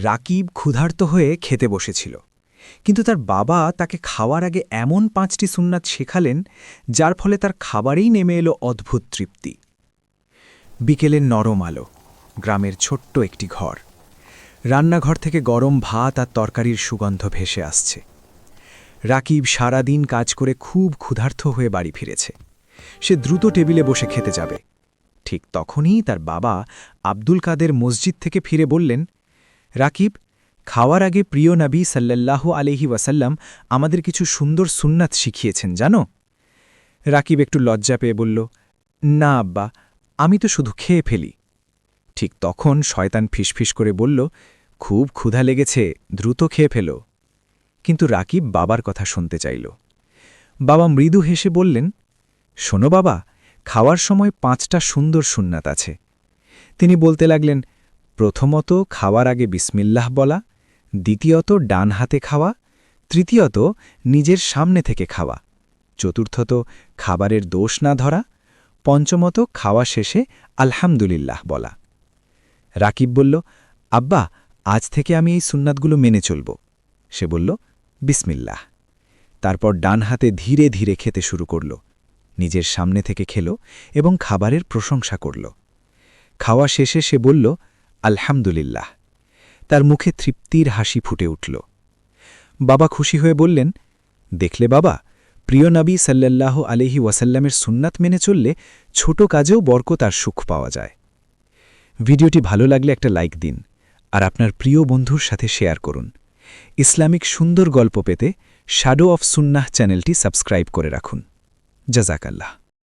রাকিব ক্ষুধার্ত হয়ে খেতে বসেছিল, কিন্তু তার বাবা তাকে খাওয়ার আগে এমন ৫টি সুন্নাত শেখালেন যার ফলে তার খাবারেই নেমে এলো অদ্ভুত তৃপ্তি। বিকেলের নরম আলো, গ্রামের ছোট্ট একটি ঘর। রান্নাঘর থেকে গরম ভাত আর তরকারির সুগন্ধ ভেসে আসছে। রাকিব সারাদিন কাজ করে খুব ক্ষুধার্ত হয়ে বাড়ি ফিরেছে। সে দ্রুত টেবিলে বসে খেতে যাবে। ঠিক তখনই তার বাবা আব্দুল কাদের মসজিদ থেকে ফিরে বললেন, রাকিব, খাওয়ার আগে প্রিয় নবী সাল্লাল্লাহু আলাইহি ওয়াসাল্লাম আমাদের কিছু সুন্দর সুন্নাত শিখিয়েছেন জানো? রাকিব একটু লজ্জা পেয়ে বলল, না আব্বা, আমি তো শুধু খেয়ে ফেলি। ঠিক তখন শয়তান ফিসফিস করে বলল, খুব ক্ষুধা লেগেছে, দ্রুত খেয়ে ফেল। কিন্তু রাকিব বাবার কথা শুনতে চাইল। বাবা মৃদু হেসে বললেন, শোনো বাবা, খাওয়ার সময় 5টা সুন্দর সুন্নাত আছে। তিনি বলতে লাগলেন, প্রথমত খাওয়ার আগে বিসমিল্লাহ বলা, দ্বিতীয়ত ডান হাতে খাওয়া, তৃতীয়ত নিজের সামনে থেকে খাওয়া, চতুর্থত খাবারের দোষ না ধরা, পঞ্চমত খাওয়া শেষে আলহামদুলিল্লাহ বলা। রাকিব বলল, আব্বা, আজ থেকে আমি এই সুন্নাতগুলো মেনে চলব। সে বলল, বিসমিল্লাহ। তারপর ডান হাতে ধীরে ধীরে খেতে শুরু করল, নিজের সামনে থেকে খেল এবং খাবারের প্রশংসা করল। খাওয়া শেষে সে বলল, আলহামদুলিল্লাহ। তার মুখে তৃপ্তির হাসি ফুটে উঠল। বাবা খুশি হয়ে বললেন, দেখলে বাবা, প্রিয় নবী সাল্লাল্লাহু আলাইহি ওয়াসাল্লামের সুন্নাত মেনে চললে ছোট কাজেও বরকত আর সুখ পাওয়া যায়। ভিডিওটি ভালো লাগলে একটা লাইক দিন আর আপনার প্রিয় বন্ধুর সাথে শেয়ার করুন। ইসলামিক সুন্দর গল্প পেতে শ্যাডো অফ সুন্নাহ চ্যানেলটি সাবস্ক্রাইব করে রাখুন। জাযাকাল্লাহ।